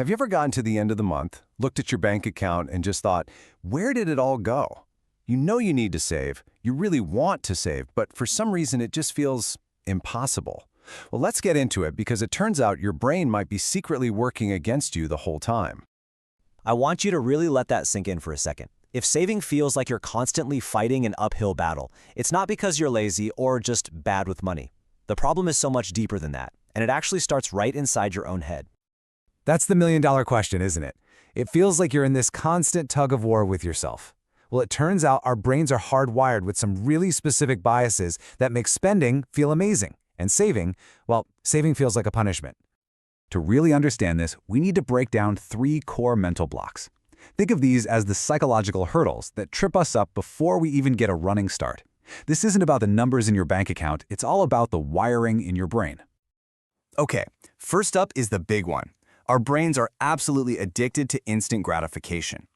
Have you ever gotten to the end of the month, looked at your bank account, and just thought, where did it all go? You know you need to save, you really want to save, but for some reason it just feels impossible. Well, let's get into it because it turns out your brain might be secretly working against you the whole time. I want you to really let that sink in for a second. If saving feels like you're constantly fighting an uphill battle, it's not because you're lazy or just bad with money. The problem is so much deeper than that, and it actually starts right inside your own head. That's the million-dollar question, isn't it? It feels like you're in this constant tug-of-war with yourself. Well, it turns out our brains are hardwired with some really specific biases that make spending feel amazing, and saving, well, saving feels like a punishment. To really understand this, we need to break down 3 core mental blocks. Think of these as the psychological hurdles that trip us up before we even get a running start. This isn't about the numbers in your bank account, it's all about the wiring in your brain. Okay, first up is the big one. Our brains are absolutely addicted to instant gratification.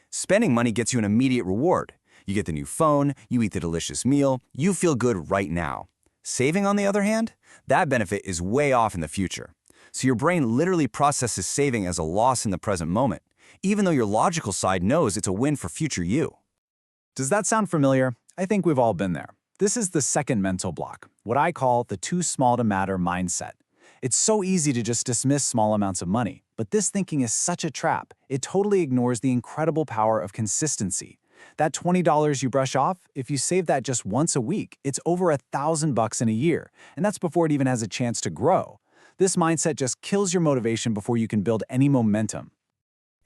Spending money gets you an immediate reward. You get the new phone, you eat the delicious meal, you feel good right now. Saving, on the other hand, that benefit is way off in the future. So your brain literally processes saving as a loss in the present moment, even though your logical side knows it's a win for future you. Does that sound familiar? I think we've all been there. This is the second mental block, what I call the too small to matter mindset. It's so easy to just dismiss small amounts of money, but this thinking is such a trap. It totally ignores the incredible power of consistency. That $20 you brush off, if you save that just once a week, it's over $1,000 in a year, and that's before it even has a chance to grow. This mindset just kills your motivation before you can build any momentum.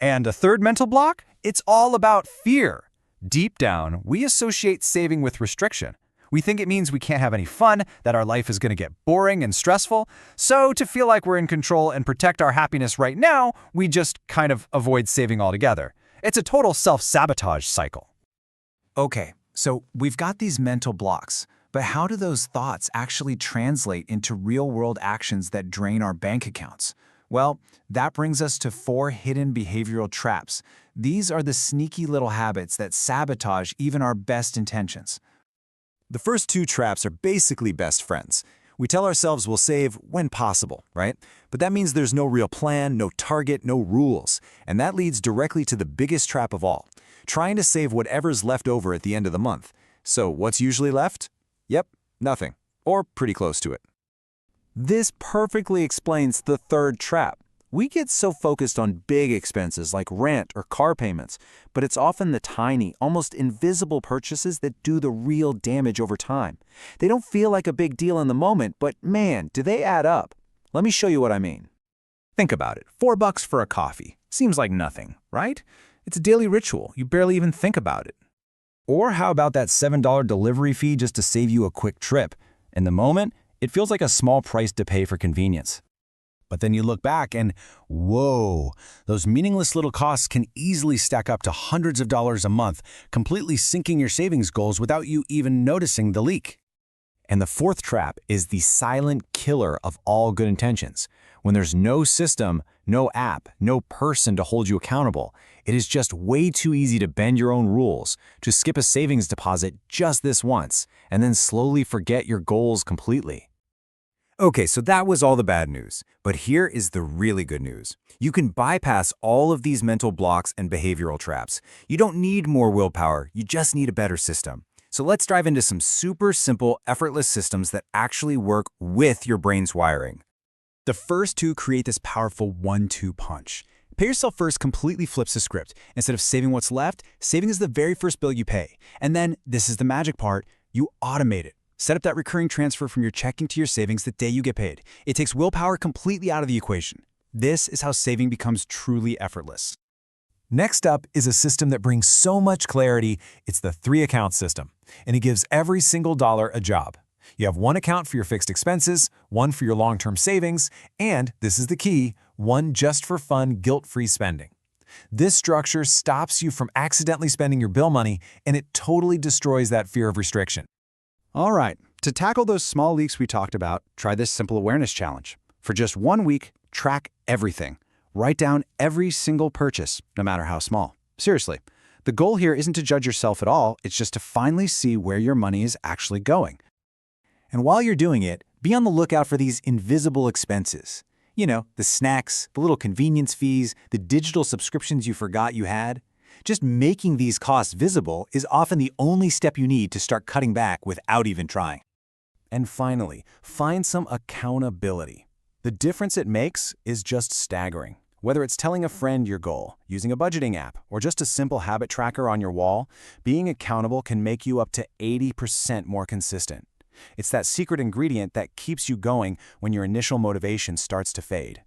And a third mental block? It's all about fear. Deep down, we associate saving with restriction. We think it means we can't have any fun, that our life is going to get boring and stressful. So to feel like we're in control and protect our happiness right now, we just kind of avoid saving altogether. It's a total self-sabotage cycle. Okay, so we've got these mental blocks, but how do those thoughts actually translate into real-world actions that drain our bank accounts? Well, that brings us to 4 hidden behavioral traps. These are the sneaky little habits that sabotage even our best intentions. The first 2 traps are basically best friends. We tell ourselves we'll save when possible, right? But that means there's no real plan, no target, no rules. And that leads directly to the biggest trap of all, trying to save whatever's left over at the end of the month. So what's usually left? Yep, nothing, or pretty close to it. This perfectly explains the third trap. We get so focused on big expenses like rent or car payments, but it's often the tiny, almost invisible purchases that do the real damage over time. They don't feel like a big deal in the moment, but man, do they add up. Let me show you what I mean. Think about it. $4 for a coffee. Seems like nothing, right? It's a daily ritual. You barely even think about it. Or how about that $7 delivery fee just to save you a quick trip? In the moment, it feels like a small price to pay for convenience. But then you look back and, whoa, those meaningless little costs can easily stack up to hundreds of dollars a month, completely sinking your savings goals without you even noticing the leak. And the fourth trap is the silent killer of all good intentions. When there's no system, no app, no person to hold you accountable, it is just way too easy to bend your own rules, to skip a savings deposit just this once, and then slowly forget your goals completely. Okay, so that was all the bad news, but here is the really good news. You can bypass all of these mental blocks and behavioral traps. You don't need more willpower, you just need a better system. So let's dive into some super simple, effortless systems that actually work with your brain's wiring. The first 2 create this powerful 1-2 punch. Pay Yourself First completely flips the script. Instead of saving what's left, saving is the very first bill you pay. And then, this is the magic part, you automate it. Set up that recurring transfer from your checking to your savings the day you get paid. It takes willpower completely out of the equation. This is how saving becomes truly effortless. Next up is a system that brings so much clarity, it's the 3-account system, and it gives every single dollar a job. You have 1 account for your fixed expenses, 1 for your long-term savings, and, this is the key, 1 just for fun, guilt-free spending. This structure stops you from accidentally spending your bill money, and it totally destroys that fear of restriction. All right, to tackle those small leaks we talked about, try this simple awareness challenge. For just 1 week, track everything. Write down every single purchase, no matter how small. Seriously, the goal here isn't to judge yourself at all, it's just to finally see where your money is actually going. And while you're doing it, be on the lookout for these invisible expenses. You know, the snacks, the little convenience fees, the digital subscriptions you forgot you had. Just making these costs visible is often the only step you need to start cutting back without even trying. And finally, find some accountability. The difference it makes is just staggering. Whether it's telling a friend your goal, using a budgeting app, or just a simple habit tracker on your wall, being accountable can make you up to 80% more consistent. It's that secret ingredient that keeps you going when your initial motivation starts to fade.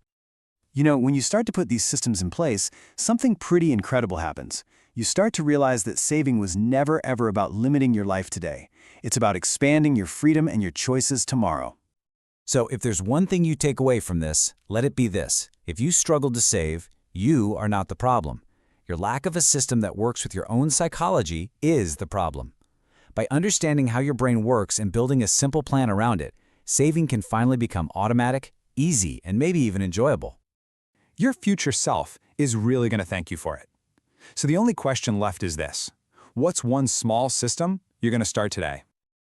You know, when you start to put these systems in place, something pretty incredible happens. You start to realize that saving was never ever about limiting your life today. It's about expanding your freedom and your choices tomorrow. So if there's one thing you take away from this, let it be this. If you struggle to save, you are not the problem. Your lack of a system that works with your own psychology is the problem. By understanding how your brain works and building a simple plan around it, saving can finally become automatic, easy, and maybe even enjoyable. Your future self is really going to thank you for it. So the only question left is this: what's one small system you're going to start today?